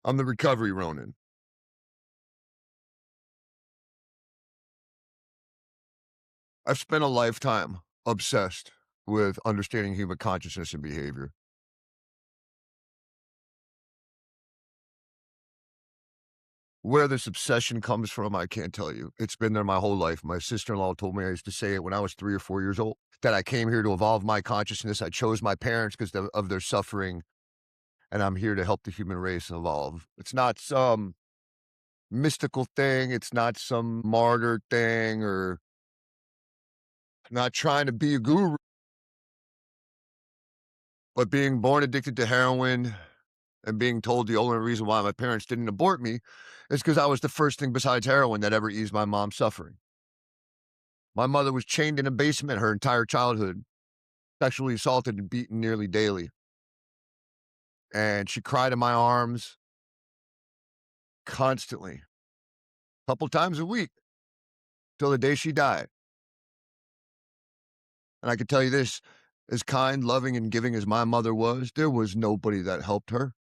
I'm the recovery Ronin. I've spent a lifetime obsessed with understanding human consciousness and behavior. Where this obsession comes from, I can't tell you. It's been there my whole life. My sister-in-law told me I used to say it when I was 3 or 4 years old, that I came here to evolve my consciousness. I chose my parents because of their suffering, and I'm here to help the human race evolve. It's not some mystical thing. It's not some martyr thing or not trying to be a guru, but being born addicted to heroin and being told the only reason why my parents didn't abort me is because I was the first thing besides heroin that ever eased my mom's suffering. My mother was chained in a basement her entire childhood, sexually assaulted and beaten nearly daily. And she cried in my arms constantly, a couple times a week, till the day she died. And I can tell you this, as kind, loving, and giving as my mother was, there was nobody that helped her.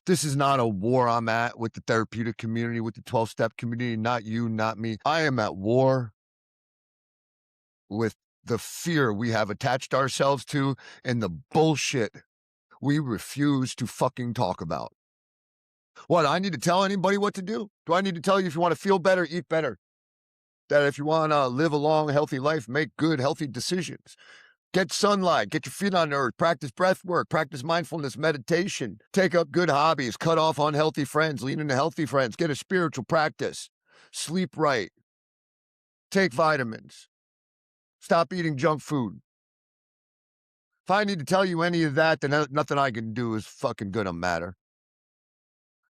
This is not a war I'm at with the therapeutic community, with the 12-step community, not you, not me. I am at war with the fear we have attached ourselves to and the bullshit we refuse to fucking talk about. What, I need to tell anybody what to do? Do I need to tell you if you want to feel better, eat better? That if you want to live a long, healthy life, make good, healthy decisions? Get sunlight, get your feet on the earth, practice breath work, practice mindfulness, meditation, take up good hobbies, cut off unhealthy friends, lean into healthy friends, get a spiritual practice, sleep right, take vitamins, stop eating junk food. If I need to tell you any of that, then nothing I can do is fucking gonna matter.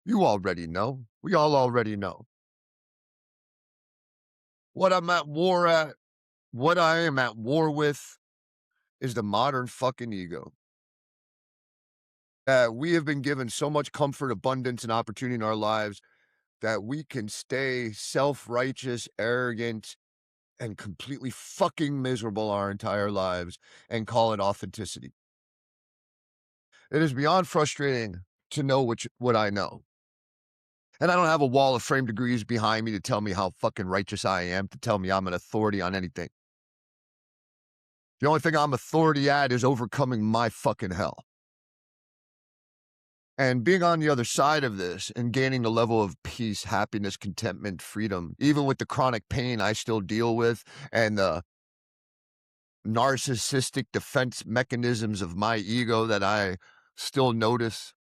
You already know. We all already know. What I'm at war at, what I am at war with is the modern fucking ego. We have been given so much comfort, abundance, and opportunity in our lives that we can stay self-righteous, arrogant, and completely fucking miserable our entire lives and call it authenticity. It is beyond frustrating to know what I know. And I don't have a wall of frame degrees behind me to tell me how fucking righteous I am, to tell me I'm an authority on anything. The only thing I'm authority at is overcoming my fucking hell. And being on the other side of this and gaining the level of peace, happiness, contentment, freedom, even with the chronic pain I still deal with and the narcissistic defense mechanisms of my ego that I still notice,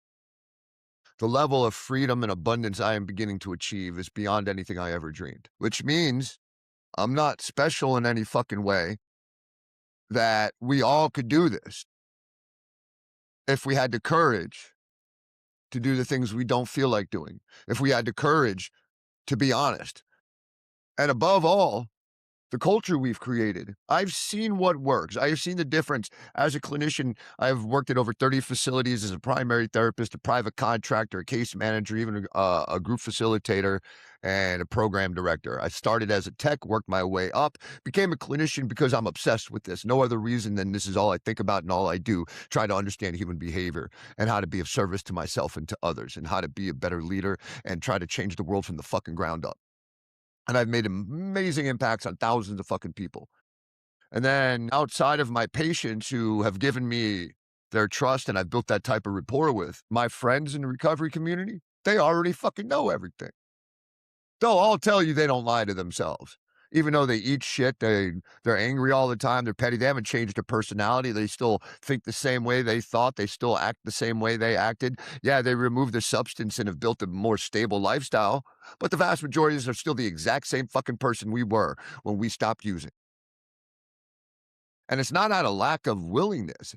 the level of freedom and abundance I am beginning to achieve is beyond anything I ever dreamed, which means I'm not special in any fucking way, that we all could do this if we had the courage to do the things we don't feel like doing, if we had the courage to be honest. And above all, the culture we've created. I've seen what works. I have seen the difference. As a clinician, I've worked at over 30 facilities as a primary therapist, a private contractor, a case manager, even a group facilitator, and a program director. I started as a tech, worked my way up, became a clinician because I'm obsessed with this. No other reason than this is all I think about and all I do. Try to understand human behavior and how to be of service to myself and to others and how to be a better leader and try to change the world from the fucking ground up. And I've made amazing impacts on thousands of fucking people. And then outside of my patients who have given me their trust and I've built that type of rapport with, my friends in the recovery community, they already fucking know everything. They'll all tell you they don't lie to themselves. Even though they eat shit, they're angry all the time, they're petty, they haven't changed their personality, they still think the same way they thought, they still act the same way they acted. Yeah, they removed the substance and have built a more stable lifestyle, but the vast majority are still the exact same fucking person we were when we stopped using. And it's not out of lack of willingness.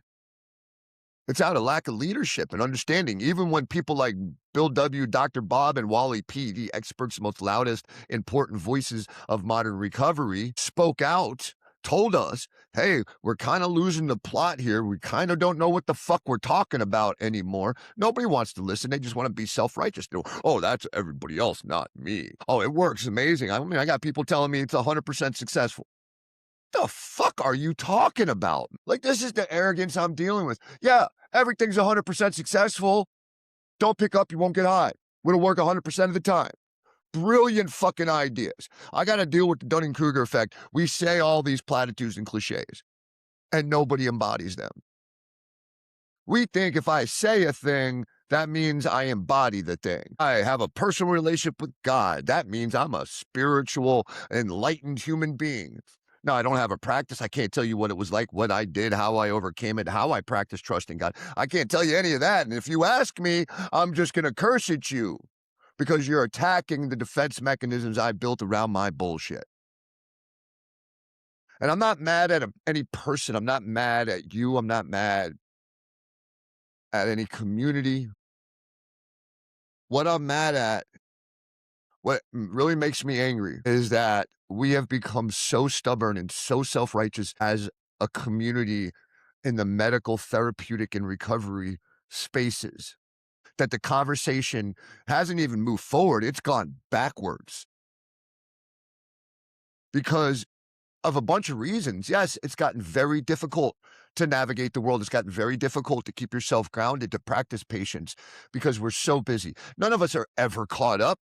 It's out of lack of leadership and understanding. Even when people like Bill W., Dr. Bob, and Wally P., the experts, most loudest, important voices of modern recovery, spoke out, told us, hey, we're kind of losing the plot here. We kind of don't know what the fuck we're talking about anymore. Nobody wants to listen. They just want to be self-righteous. Oh, that's everybody else, not me. Oh, it works amazing. I mean, I got people telling me it's 100% successful. The fuck are you talking about? Like, this is the arrogance I'm dealing with. Yeah, everything's 100% successful. Don't pick up, you won't get high. It'll work 100% of the time. Brilliant fucking ideas. I got to deal with the Dunning-Kruger effect. We say all these platitudes and cliches, and nobody embodies them. We think if I say a thing, that means I embody the thing. I have a personal relationship with God. That means I'm a spiritual, enlightened human being. No, I don't have a practice. I can't tell you what it was like, what I did, how I overcame it, how I practiced trusting God. I can't tell you any of that. And if you ask me, I'm just going to curse at you because you're attacking the defense mechanisms I built around my bullshit. And I'm not mad at any person. I'm not mad at you. I'm not mad at any community. What I'm mad at, what really makes me angry, is that we have become so stubborn and so self-righteous as a community in the medical, therapeutic, and recovery spaces that the conversation hasn't even moved forward. It's gone backwards because of a bunch of reasons. Yes, it's gotten very difficult to navigate the world. It's gotten very difficult to keep yourself grounded, to practice patience because we're so busy. None of us are ever caught up.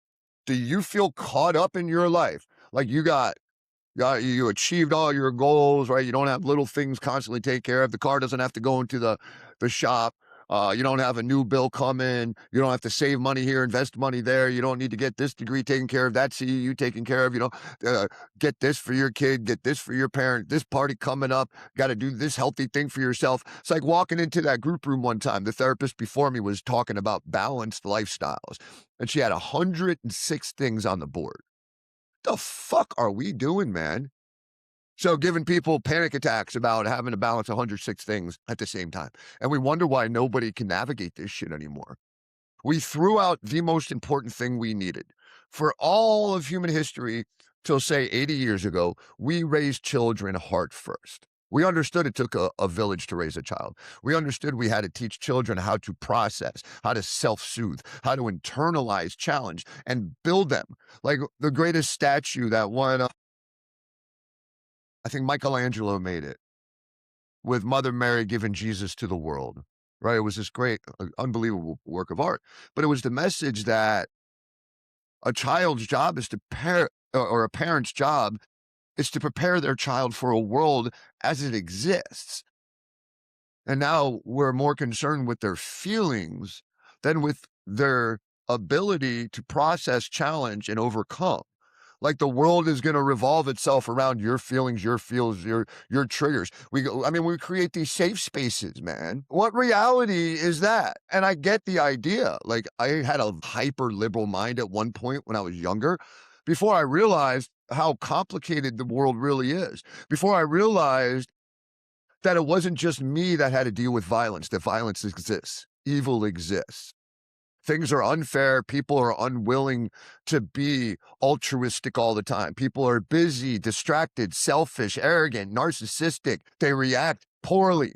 Do you feel caught up in your life? Like you achieved all your goals, right? You don't have little things constantly take care of. The car doesn't have to go into the shop. You don't have a new bill coming. You don't have to save money here, invest money there. You don't need to get this degree taken care of, that CEU taken care of. Get this for your kid, get this for your parent, this party coming up. Got to do this healthy thing for yourself. It's like walking into that group room one time. The therapist before me was talking about balanced lifestyles, and she had 106 things on the board. The fuck are we doing, man? So giving people panic attacks about having to balance 106 things at the same time. And we wonder why nobody can navigate this shit anymore. We threw out the most important thing we needed. For all of human history, till say 80 years ago, we raised children heart first. We understood it took a village to raise a child. We understood we had to teach children how to process, how to self-soothe, how to internalize challenge and build them. Like the greatest statue that won, I think Michelangelo made it, with Mother Mary giving Jesus to the world, right? It was this great, unbelievable work of art. But it was the message that a child's job is to or a parent's job is to prepare their child for a world as it exists. And now we're more concerned with their feelings than with their ability to process challenge and overcome. Like the world is going to revolve itself around your feelings, your feels, your triggers. We create these safe spaces, man. What reality is that? And I get the idea. Like I had a hyper liberal mind at one point when I was younger, before I realized how complicated the world really is. Before I realized that it wasn't just me that had to deal with violence, that violence exists, evil exists. Things are unfair. People are unwilling to be altruistic all the time. People are busy, distracted, selfish, arrogant, narcissistic. They react poorly.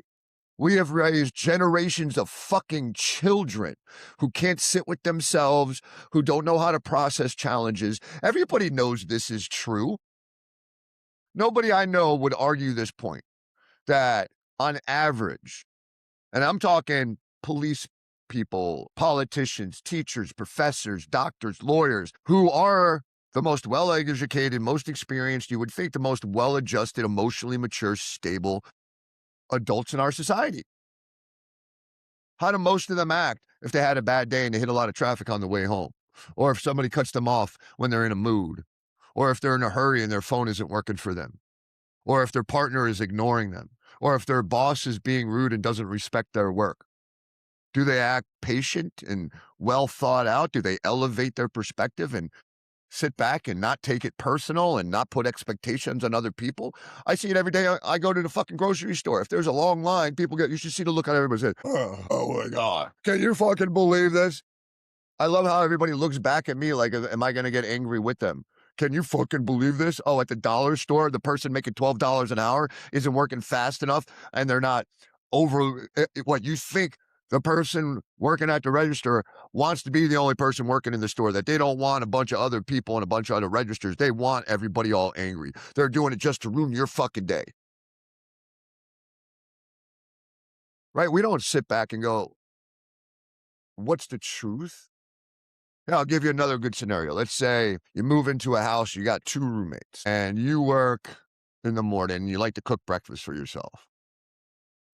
We have raised generations of fucking children who can't sit with themselves, who don't know how to process challenges. Everybody knows this is true. Nobody I know would argue this point, that on average, and I'm talking police people, politicians, teachers, professors, doctors, lawyers, who are the most well-educated, most experienced, you would think the most well-adjusted, emotionally mature, stable adults in our society. How do most of them act if they had a bad day and they hit a lot of traffic on the way home? Or if somebody cuts them off when they're in a mood? Or if they're in a hurry and their phone isn't working for them? Or if their partner is ignoring them? Or if their boss is being rude and doesn't respect their work? Do they act patient and well thought out? Do they elevate their perspective and sit back and not take it personal and not put expectations on other people? I see it every day. I go to the fucking grocery store. If there's a long line, you should see the look on everybody's head. Oh my God. Can you fucking believe this? I love how everybody looks back at me like, am I going to get angry with them? Can you fucking believe this? Oh, at the dollar store, the person making $12 an hour isn't working fast enough and they're not over what you think. The person working at the register wants to be the only person working in the store, that they don't want a bunch of other people and a bunch of other registers. They want everybody all angry. They're doing it just to ruin your fucking day. Right? We don't sit back and go, what's the truth? Yeah, I'll give you another good scenario. Let's say you move into a house, you got 2 roommates, and you work in the morning, and you like to cook breakfast for yourself.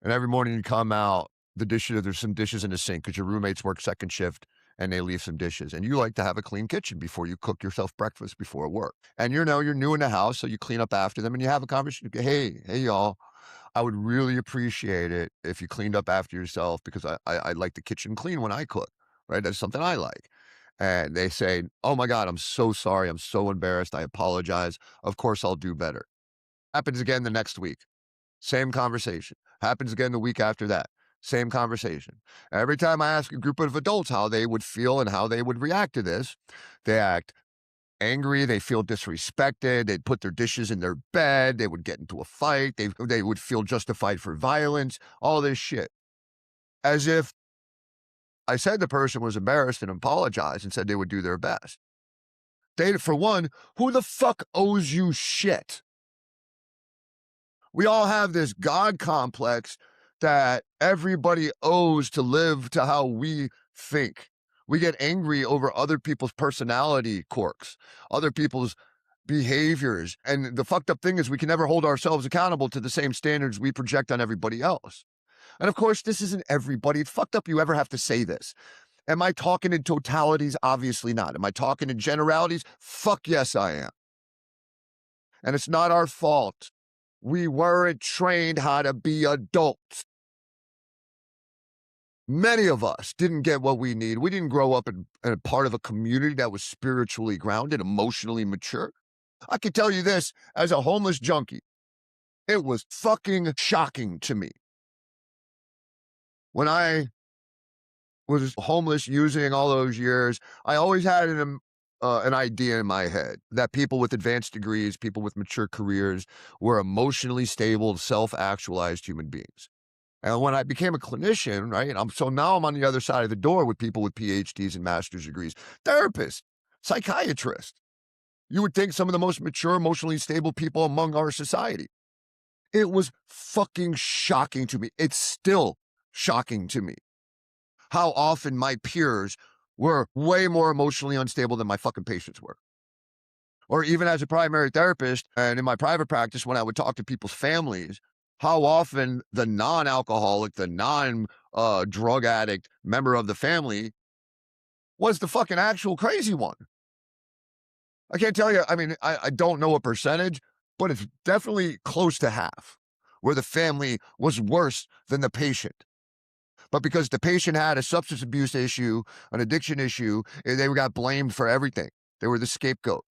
And every morning you come out, there's some dishes in the sink because your roommates work second shift and they leave some dishes. And you like to have a clean kitchen before you cook yourself breakfast before work. And you're new in the house, so you clean up after them and you have a conversation. Hey, y'all, I would really appreciate it if you cleaned up after yourself because I like the kitchen clean when I cook, right? That's something I like. And they say, oh my God, I'm so sorry. I'm so embarrassed. I apologize. Of course, I'll do better. Happens again the next week. Same conversation. Happens again the week after that. Same conversation. Every time I ask a group of adults how they would feel and how they would react to this, they act angry. They feel disrespected. They'd put their dishes in their bed. They would get into a fight. They would feel justified for violence, all this shit. As if I said the person was embarrassed and apologized and said they would do their best. For one, who the fuck owes you shit? We all have this God complex that everybody owes to live to how we think. We get angry over other people's personality quirks, other people's behaviors. And the fucked up thing is we can never hold ourselves accountable to the same standards we project on everybody else. And of course, this isn't everybody. It's fucked up you ever have to say this. Am I talking in totalities? Obviously not. Am I talking in generalities? Fuck yes, I am. And it's not our fault. We weren't trained how to be adults. Many of us didn't get what we need. We didn't grow up in a part of a community that was spiritually grounded, emotionally mature. I can tell you this, as a homeless junkie, it was fucking shocking to me. When I was homeless using all those years, I always had an idea in my head that people with advanced degrees, people with mature careers were emotionally stable, self-actualized human beings. And when I became a clinician, right, so now I'm on the other side of the door with people with PhDs and master's degrees, therapists, psychiatrists. You would think some of the most mature, emotionally stable people among our society. It was fucking shocking to me. It's still shocking to me how often my peers were way more emotionally unstable than my fucking patients were. Or even as a primary therapist and in my private practice, when I would talk to people's families, how often the non-alcoholic, the non-drug addict member of the family was the fucking actual crazy one. I can't tell you, I mean, I don't know a percentage, but it's definitely close to half, where the family was worse than the patient. But because the patient had a substance abuse issue, an addiction issue, they got blamed for everything. They were the scapegoat.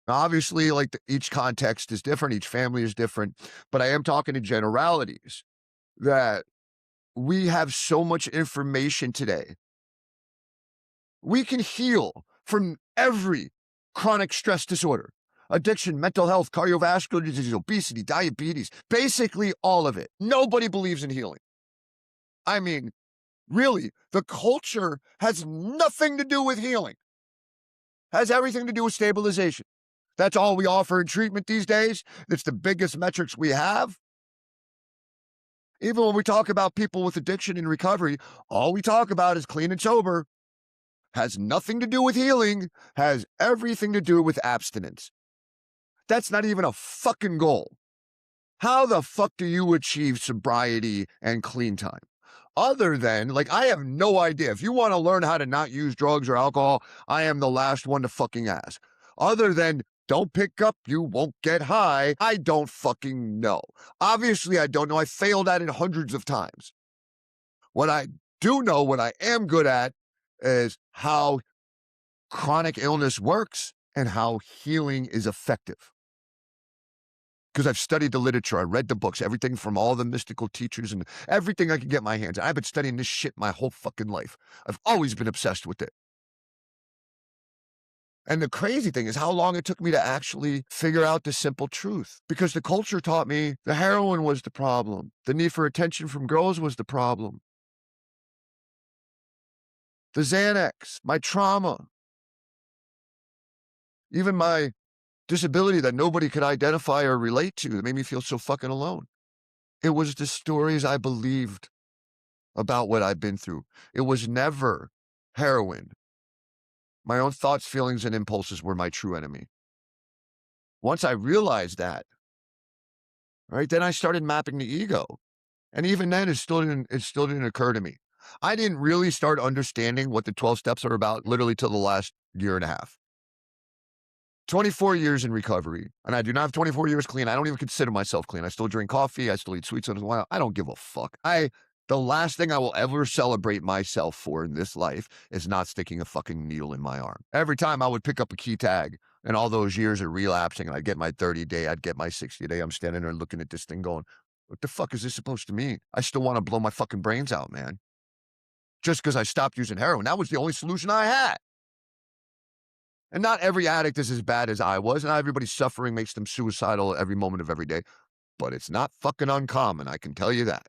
Now, obviously, like each context is different, each family is different, but I am talking in generalities that we have so much information today. We can heal from every chronic stress disorder, addiction, mental health, cardiovascular disease, obesity, diabetes, basically all of it. Nobody believes in healing. I mean, really, the culture has nothing to do with healing. Has everything to do with stabilization. That's all we offer in treatment these days. It's the biggest metrics we have. Even when we talk about people with addiction and recovery, all we talk about is clean and sober. Has nothing to do with healing, has everything to do with abstinence. That's not even a fucking goal. How the fuck do you achieve sobriety and clean time? Other than, like, I have no idea. If you want to learn how to not use drugs or alcohol, I am the last one to fucking ask. Other than, don't pick up, you won't get high, I don't fucking know. Obviously, I don't know. I failed at it hundreds of times. What I do know, what I am good at, is how chronic illness works and how healing is effective. Because I've studied the literature, I read the books, everything from all the mystical teachers and everything I could get my hands on. I've been studying this shit my whole fucking life. I've always been obsessed with it. And the crazy thing is how long it took me to actually figure out the simple truth. Because the culture taught me the heroin was the problem. The need for attention from girls was the problem. The Xanax, my trauma, even my disability that nobody could identify or relate to that made me feel so fucking alone. It was the stories I believed. about what I've been through. It was never heroin. My own thoughts, feelings, and impulses were my true enemy. Once I realized that, right, then I started mapping the ego. And even then, it still didn't occur to me. I didn't really start understanding what the 12 steps are about literally till the last year and a half. 24 years in recovery, and I do not have 24 years clean. I don't even consider myself clean. I still drink coffee. I still eat sweets once in a while. I don't give a fuck. The last thing I will ever celebrate myself for in this life is not sticking a fucking needle in my arm. Every time I would pick up a key tag, and all those years of relapsing, and I'd get my 30-day, I'd get my 60-day. I'm standing there looking at this thing going, what the fuck is this supposed to mean? I still want to blow my fucking brains out, man. Just because I stopped using heroin. That was the only solution I had. And not every addict is as bad as I was, and not everybody's suffering makes them suicidal every moment of every day. But it's not fucking uncommon, I can tell you that.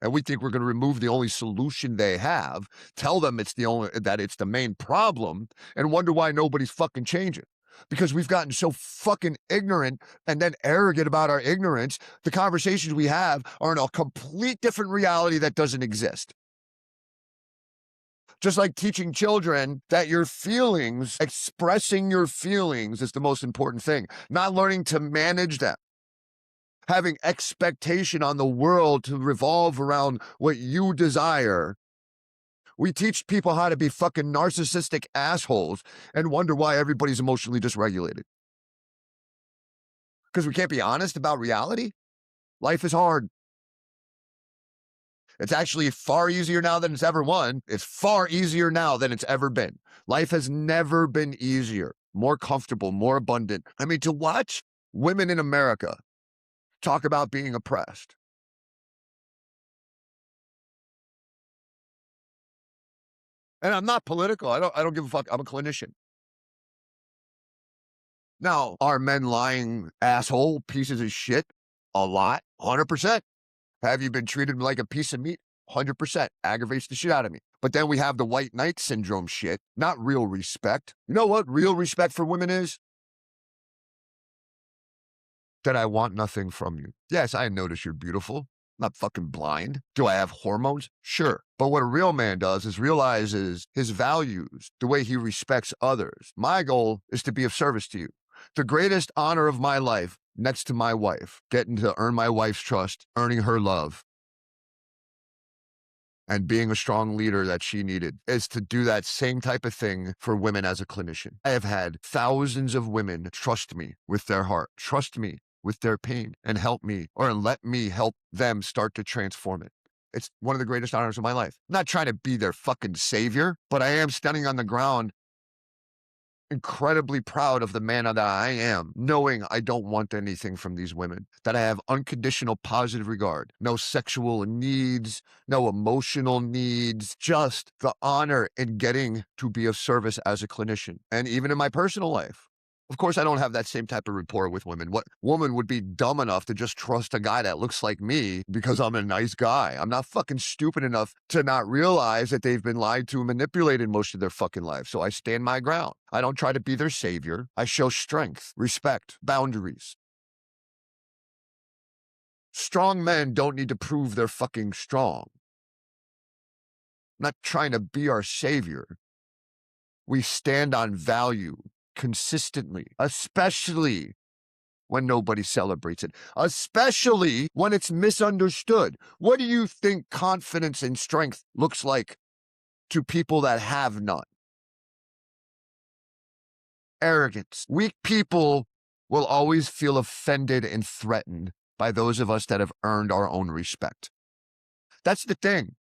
And we think we're going to remove the only solution they have, tell them it's the main problem, and wonder why nobody's fucking changing. Because we've gotten so fucking ignorant and then arrogant about our ignorance, the conversations we have are in a complete different reality that doesn't exist. Just like teaching children that your feelings, expressing your feelings is the most important thing, not learning to manage them. Having expectation on the world to revolve around what you desire. We teach people how to be fucking narcissistic assholes and wonder why everybody's emotionally dysregulated. Because we can't be honest about reality. Life is hard. It's actually far easier now than it's ever been. It's far easier now than it's ever been. Life has never been easier, more comfortable, more abundant. I mean, to watch women in America talk about being oppressed. And I'm not political. I don't give a fuck. I'm a clinician. Now, are men lying asshole pieces of shit? A lot. 100%. Have you been treated like a piece of meat? 100%. Aggravates the shit out of me. But then we have the white knight syndrome shit. Not real respect. You know what real respect for women is? That I want nothing from you. Yes, I notice you're beautiful. I'm not fucking blind. Do I have hormones? Sure. But what a real man does is realizes his values, the way he respects others. My goal is to be of service to you. The greatest honor of my life, next to my wife, getting to earn my wife's trust, earning her love, and being a strong leader that she needed, is to do that same type of thing for women as a clinician. I have had thousands of women trust me with their heart, trust me with their pain, and help me, or let me help them start to transform it. It's one of the greatest honors of my life. I'm not trying to be their fucking savior, but I am standing on the ground incredibly proud of the man that I am, knowing I don't want anything from these women, that I have unconditional positive regard, no sexual needs, no emotional needs, just the honor in getting to be of service as a clinician. And even in my personal life, of course, I don't have that same type of rapport with women. What woman would be dumb enough to just trust a guy that looks like me because I'm a nice guy? I'm not fucking stupid enough to not realize that they've been lied to and manipulated most of their fucking life. So I stand my ground. I don't try to be their savior. I show strength, respect, boundaries. Strong men don't need to prove they're fucking strong. I'm not trying to be our savior. We stand on value consistently, especially when nobody celebrates it, especially when it's misunderstood. What do you think confidence and strength looks like to people that have none? Arrogance. Weak people will always feel offended and threatened by those of us that have earned our own respect. That's the thing,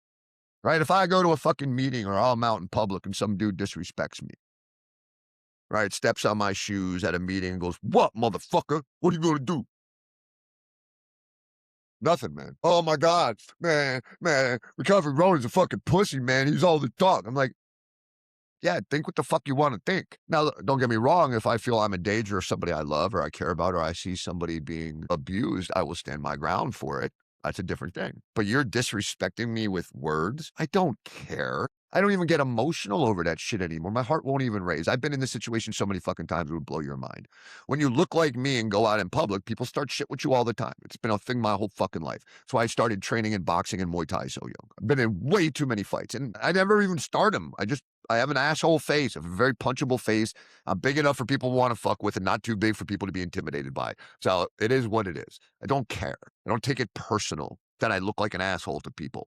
right? If I go to a fucking meeting or I'm out in public and some dude disrespects me, right, steps on my shoes at a meeting and goes, "What, motherfucker? What are you gonna do?" Nothing, man. "Oh my God, man, Recovery Ronan's a fucking pussy, man. He's all the talk." I'm like, yeah, think what the fuck you want to think. Now, don't get me wrong. If I feel I'm in danger of somebody I love or I care about, or I see somebody being abused, I will stand my ground for it. That's a different thing. But you're disrespecting me with words? I don't care. I don't even get emotional over that shit anymore. My heart won't even raise. I've been in this situation so many fucking times it would blow your mind. When you look like me and go out in public, people start shit with you all the time. It's been a thing my whole fucking life. That's why I started training in boxing and Muay Thai so young. I've been in way too many fights and I never even start them. I have an asshole face, a very punchable face. I'm big enough for people to want to fuck with and not too big for people to be intimidated by. So it is what it is. I don't care. I don't take it personal that I look like an asshole to people.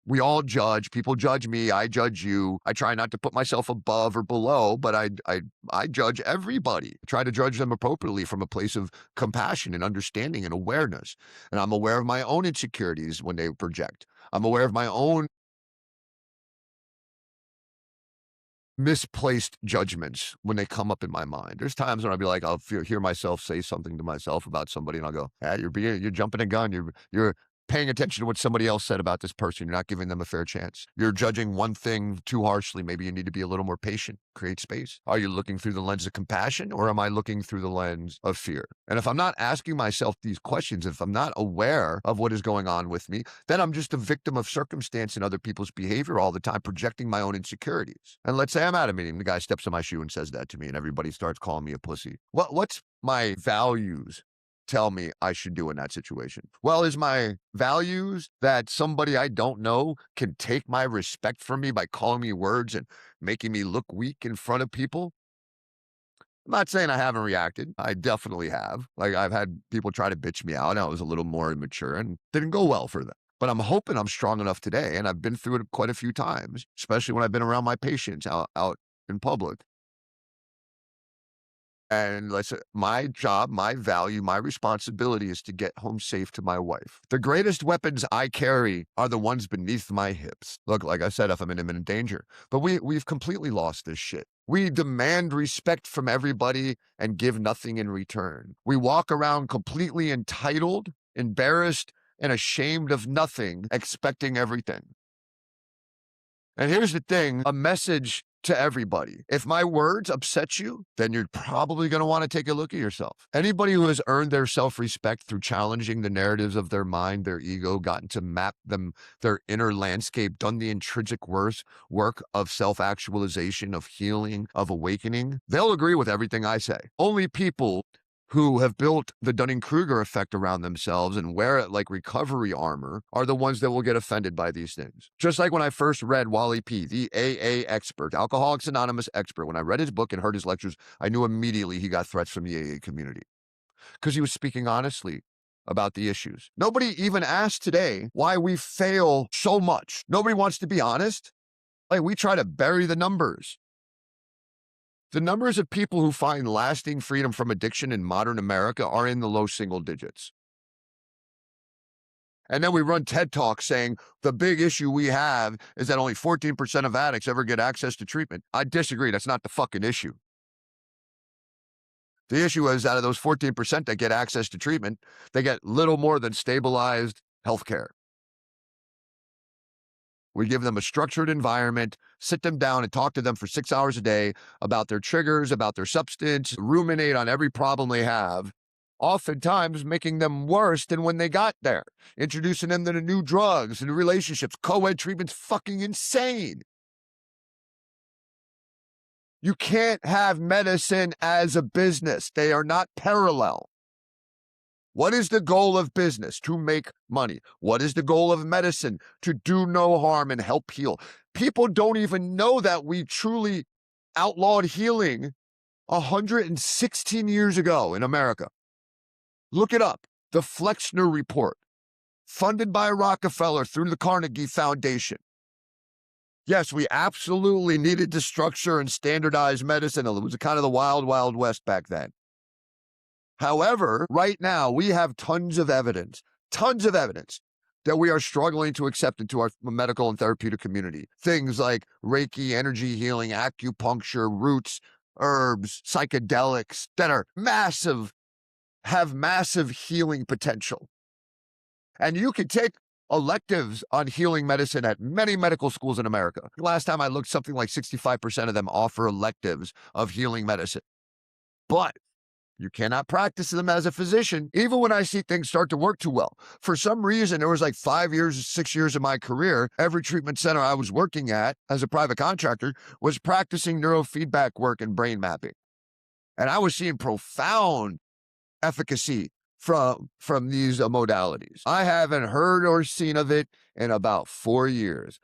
We all judge. People judge me. I judge you. I try not to put myself above or below, but I judge everybody. I try to judge them appropriately from a place of compassion and understanding and awareness. And I'm aware of my own insecurities when they project. I'm aware of my own misplaced judgments when they come up in my mind. There's times when I'll be like, I'll hear myself say something to myself about somebody, and I'll go, "Ah, you're jumping a gun. You're paying attention to what somebody else said about this person. You're not giving them a fair chance. You're judging one thing too harshly. Maybe you need to be a little more patient. Create space. Are you looking through the lens of compassion, or am I looking through the lens of fear?" And if I'm not asking myself these questions, if I'm not aware of what is going on with me, then I'm just a victim of circumstance and other people's behavior all the time, projecting my own insecurities. And let's say I'm at a meeting, the guy steps on my shoe and says that to me, and everybody starts calling me a pussy. What's my values tell me I should do in that situation? Well, is my values that somebody I don't know can take my respect from me by calling me words and making me look weak in front of people? I'm not saying I haven't reacted. I definitely have. Like, I've had people try to bitch me out. I was a little more immature and didn't go well for them. But I'm hoping I'm strong enough today, and I've been through it quite a few times, especially when I've been around my patients out in public. And let's say my job, my value, my responsibility is to get home safe to my wife. The greatest weapons I carry are the ones beneath my hips. Look, like I said, if I'm in imminent danger, but we've completely lost this shit. We demand respect from everybody and give nothing in return. We walk around completely entitled, embarrassed, and ashamed of nothing, expecting everything. And here's the thing, a message to everybody. If my words upset you, then you're probably going to want to take a look at yourself. Anybody who has earned their self-respect through challenging the narratives of their mind, their ego, gotten to map them, their inner landscape, done the intrinsic work of self-actualization, of healing, of awakening, they'll agree with everything I say. Only people who have built the Dunning-Kruger effect around themselves and wear it like recovery armor are the ones that will get offended by these things. Just like when I first read Wally P., the AA expert, Alcoholics Anonymous expert, when I read his book and heard his lectures, I knew immediately he got threats from the AA community because he was speaking honestly about the issues. Nobody even asked today why we fail so much. Nobody wants to be honest. Like, we try to bury the numbers. The numbers of people who find lasting freedom from addiction in modern America are in the low single digits. And then we run TED Talks saying the big issue we have is that only 14% of addicts ever get access to treatment. I disagree. That's not the fucking issue. The issue is, out of those 14% that get access to treatment, they get little more than stabilized healthcare. We give them a structured environment, sit them down and talk to them for 6 hours a day about their triggers, about their substance, ruminate on every problem they have, oftentimes making them worse than when they got there, introducing them to new drugs and relationships. Co-ed treatment's fucking insane. You can't have medicine as a business. They are not parallel. What is the goal of business? To make money. What is the goal of medicine? To do no harm and help heal. People don't even know that we truly outlawed healing 116 years ago in America. Look it up. The Flexner Report, funded by Rockefeller through the Carnegie Foundation. Yes, we absolutely needed to structure and standardize medicine. It was kind of the wild, wild west back then. However, right now, we have tons of evidence that we are struggling to accept into our medical and therapeutic community. Things like Reiki, energy healing, acupuncture, roots, herbs, psychedelics that are massive, have massive healing potential. And you can take electives on healing medicine at many medical schools in America. Last time I looked, something like 65% of them offer electives of healing medicine. But You cannot practice them as a physician, even when I see things start to work too well. For some reason, there was like 5 years, 6 years of my career, every treatment center I was working at as a private contractor was practicing neurofeedback work and brain mapping. And I was seeing profound efficacy from these modalities. I haven't heard or seen of it in about 4 years.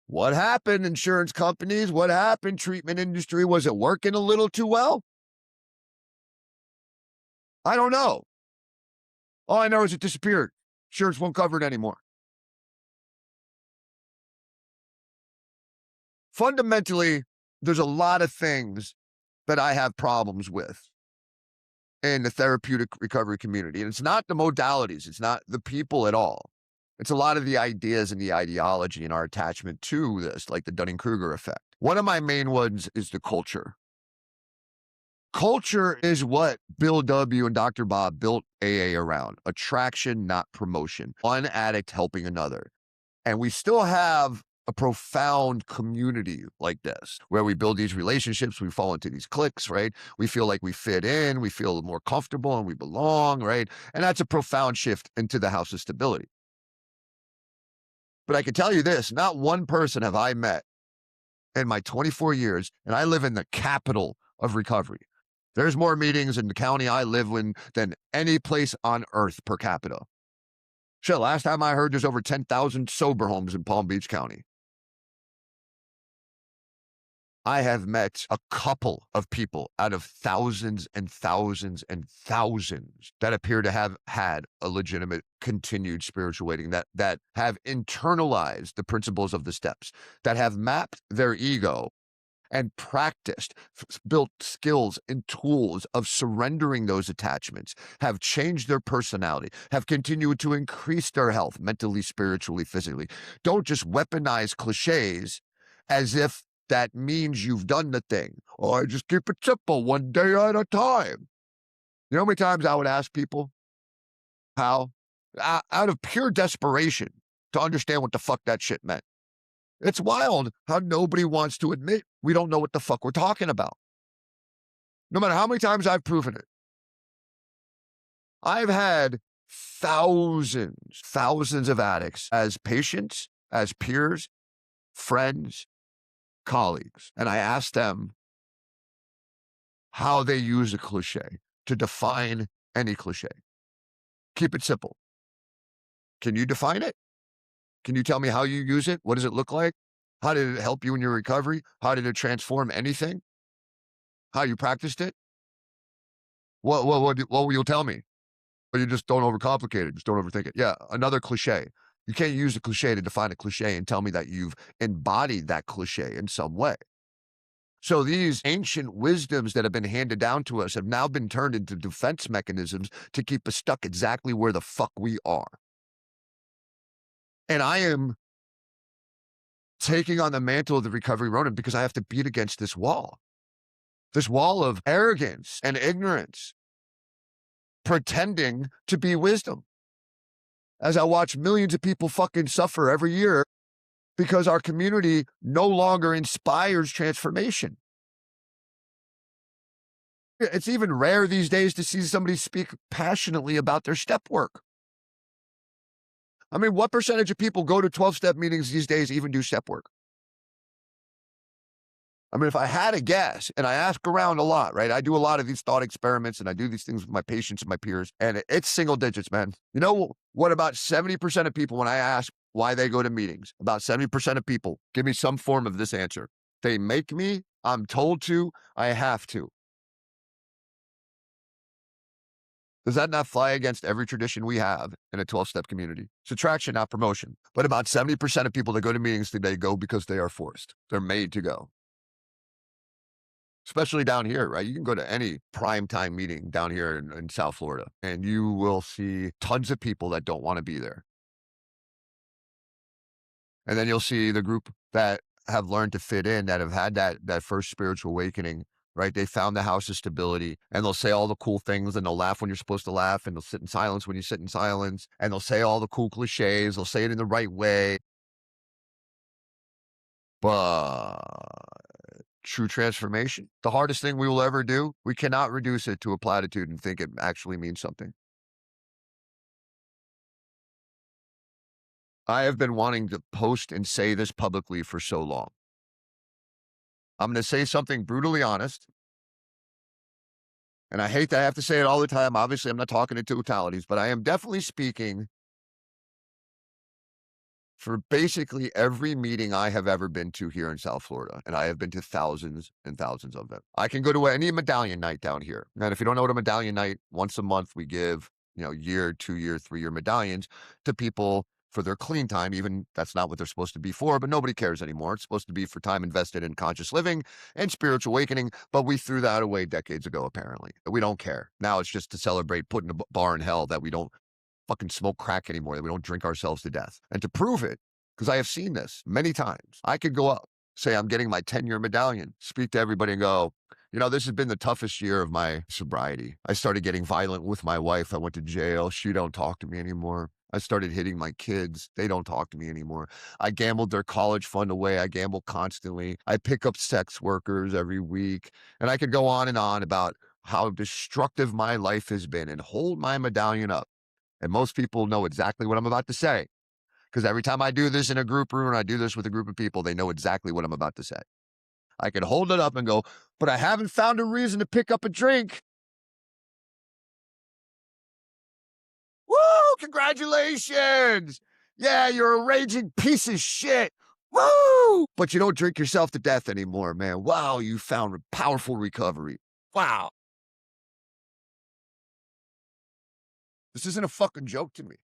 What happened, insurance companies? What happened, treatment industry? Was it working a little too well? I don't know. All I know is it disappeared. Insurance won't cover it anymore. Fundamentally, there's a lot of things that I have problems with in the therapeutic recovery community. And it's not the modalities, it's not the people at all. It's a lot of the ideas and the ideology and our attachment to this, like the Dunning-Kruger effect. One of my main ones is the culture. Culture is what Bill W. and Dr. Bob built AA around. Attraction, not promotion. One addict helping another. And we still have a profound community like this, where we build these relationships, we fall into these cliques, right? We feel like we fit in, we feel more comfortable and we belong, right? And that's a profound shift into the house of stability. But I can tell you this, not one person have I met in my 24 years, and I live in the capital of recovery. There's more meetings in the county I live in than any place on earth per capita. Shit, last time I heard there's over 10,000 sober homes in Palm Beach County. I have met a couple of people out of thousands and thousands and thousands that appear to have had a legitimate continued spiritual awakening, that have internalized the principles of the steps, that have mapped their ego and practiced, built skills and tools of surrendering those attachments, have changed their personality, have continued to increase their health mentally, spiritually, physically. Don't just weaponize cliches as if that means you've done the thing. Or I just keep it simple, one day at a time. You know how many times I would ask people how? Out of pure desperation to understand what the fuck that shit meant. It's wild how nobody wants to admit we don't know what the fuck we're talking about. No matter how many times I've proven it. I've had thousands of addicts as patients, as peers, friends, colleagues. And I asked them how they use a cliche to define any cliche. Keep it simple. Can you define it? Can you tell me how you use it? What does it look like? How did it help you in your recovery? How did it transform anything? How you practiced it? What will you tell me? But you just don't overcomplicate it. Just don't overthink it. Yeah, another cliche. You can't use a cliche to define a cliche and tell me that you've embodied that cliche in some way. So these ancient wisdoms that have been handed down to us have now been turned into defense mechanisms to keep us stuck exactly where the fuck we are. And I am taking on the mantle of the recovery Ronin because I have to beat against this wall of arrogance and ignorance, pretending to be wisdom. As I watch millions of people fucking suffer every year because our community no longer inspires transformation. It's even rare these days to see somebody speak passionately about their step work. I mean, what percentage of people go to 12-step meetings these days, even do step work? I mean, if I had a guess, and I ask around a lot, right? I do a lot of these thought experiments and I do these things with my patients and my peers, and it's single digits, man. You know what? About 70% of people, when I ask why they go to meetings, about 70% of people give me some form of this answer. They make me, I'm told to, I have to. Does that not fly against every tradition we have in a 12-step community? It's attraction, not promotion. But about 70% of people that go to meetings today go because they are forced. They're made to go. Especially down here, right? You can go to any primetime meeting down here in South Florida, and you will see tons of people that don't want to be there. And then you'll see the group that have learned to fit in, that have had that first spiritual awakening, right? They found the house of stability, and they'll say all the cool things, and they'll laugh when you're supposed to laugh, and they'll sit in silence when you sit in silence, and they'll say all the cool cliches. They'll say it in the right way. But true transformation, the hardest thing we will ever do, we cannot reduce it to a platitude and think it actually means something. I have been wanting to post and say this publicly for so long. I'm going to say something brutally honest. And I hate that I have to say it all the time. Obviously, I'm not talking in totalities, but I am definitely speaking for basically every meeting I have ever been to here in South Florida, and I have been to thousands and thousands of them. I can go to any medallion night down here. And if you don't know what a medallion night, once a month we give, year, 2 year, 3 year medallions to people for their clean time. Even that's not what they're supposed to be for, but nobody cares anymore. It's supposed to be for time invested in conscious living and spiritual awakening, but we threw that away decades ago, apparently. We don't care. Now it's just to celebrate putting a bar in hell that we don't fucking smoke crack anymore, that we don't drink ourselves to death. And to prove it, because I have seen this many times, I could go up, say I'm getting my 10-year medallion, speak to everybody and go, this has been the toughest year of my sobriety. I started getting violent with my wife. I went to jail. She don't talk to me anymore. I started hitting my kids. They don't talk to me anymore. I gambled their college fund away. I gamble constantly. I pick up sex workers every week. And I could go on and on about how destructive my life has been and hold my medallion up. And most people know exactly what I'm about to say, because every time I do this in a group room and I do this with a group of people, they know exactly what I'm about to say. I can hold it up and go, but I haven't found a reason to pick up a drink. Woo! Congratulations! Yeah, you're a raging piece of shit. Woo! But you don't drink yourself to death anymore, man. Wow, you found a powerful recovery. Wow. This isn't a fucking joke to me.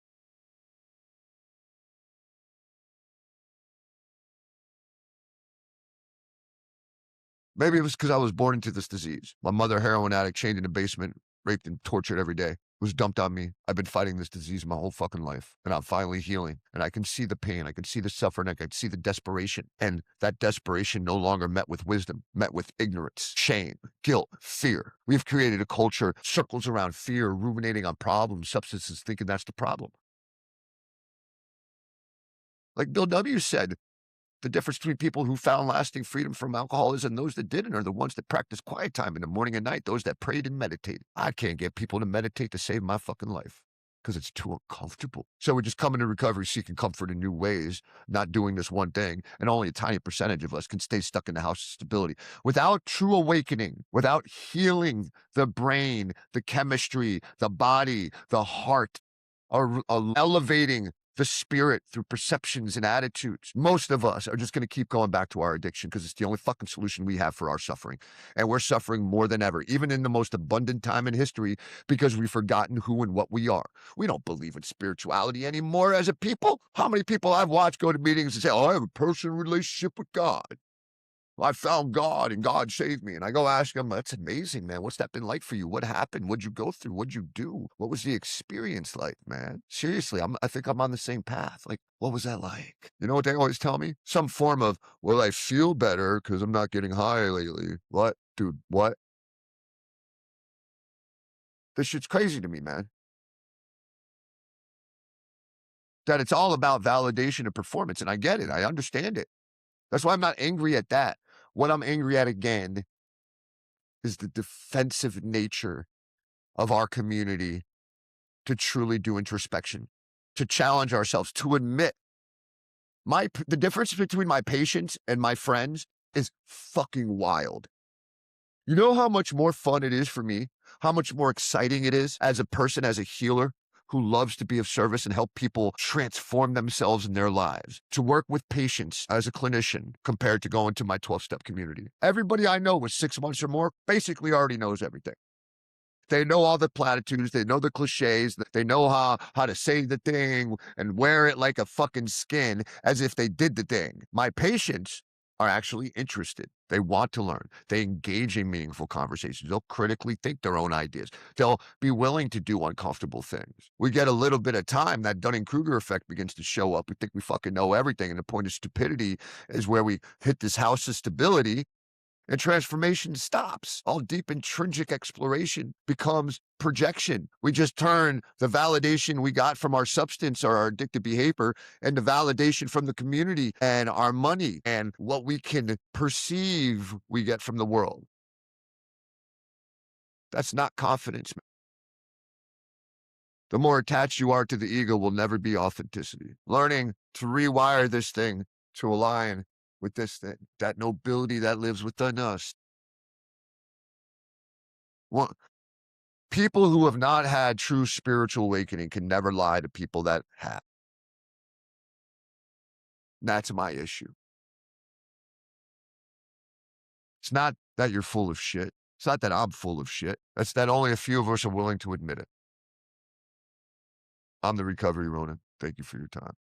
Maybe it was because I was born into this disease. My mother, heroin addict, chained in a basement, raped and tortured every day, was dumped on me. I've been fighting this disease my whole fucking life, and I'm finally healing. And I can see the pain, I can see the suffering, I can see the desperation. And that desperation no longer met with wisdom, met with ignorance, shame, guilt, fear. We've created a culture circles around fear, ruminating on problems, substances, thinking that's the problem. Like Bill W. said, the difference between people who found lasting freedom from alcoholism and those that didn't are the ones that practice quiet time in the morning and night, those that prayed and meditated. I can't get people to meditate to save my fucking life because it's too uncomfortable. So we just come into recovery seeking comfort in new ways, not doing this one thing, and only a tiny percentage of us can stay stuck in the house of stability. Without true awakening, without healing the brain, the chemistry, the body, the heart, or elevating the spirit through perceptions and attitudes, most of us are just going to keep going back to our addiction because it's the only fucking solution we have for our suffering. And we're suffering more than ever, even in the most abundant time in history, because we've forgotten who and what we are. We don't believe in spirituality anymore as a people. How many people I've watched go to meetings and say, oh, I have a personal relationship with God. I found God and God saved me. And I go ask him, that's amazing, man. What's that been like for you? What happened? What'd you go through? What'd you do? What was the experience like, man? Seriously, I think I'm on the same path. Like, what was that like? You know what they always tell me? Some form of, well, I feel better because I'm not getting high lately. What? Dude, what? This shit's crazy to me, man. That it's all about validation and performance. And I get it. I understand it. That's why I'm not angry at that. What I'm angry at again is the defensive nature of our community to truly do introspection, to challenge ourselves, to admit the difference between my patients and my friends is fucking wild. You know how much more fun it is for me, how much more exciting it is as a person, as a healer who loves to be of service and help people transform themselves in their lives, to work with patients as a clinician compared to going to my 12-step community. Everybody I know with 6 months or more basically already knows everything. They know all the platitudes. They know the cliches. They know how to say the thing and wear it like a fucking skin as if they did the thing. My patients are actually interested. They want to learn. They engage in meaningful conversations. They'll critically think their own ideas. They'll be willing to do uncomfortable things. We get a little bit of time, that Dunning-Kruger effect begins to show up. We think we fucking know everything. And the point of stupidity is where we hit this house of stability and transformation stops. All deep intrinsic exploration becomes projection. We just turn the validation we got from our substance or our addictive behavior into validation from the community and our money and what we can perceive we get from the world. That's not confidence. The more attached you are to the ego will never be authenticity. Learning to rewire this thing to align with this thing, that nobility that lives within us. Well, people who have not had true spiritual awakening can never lie to people that have. That's my issue. It's not that you're full of shit. It's not that I'm full of shit. It's that only a few of us are willing to admit it. I'm the Recovery Ronin. Thank you for your time.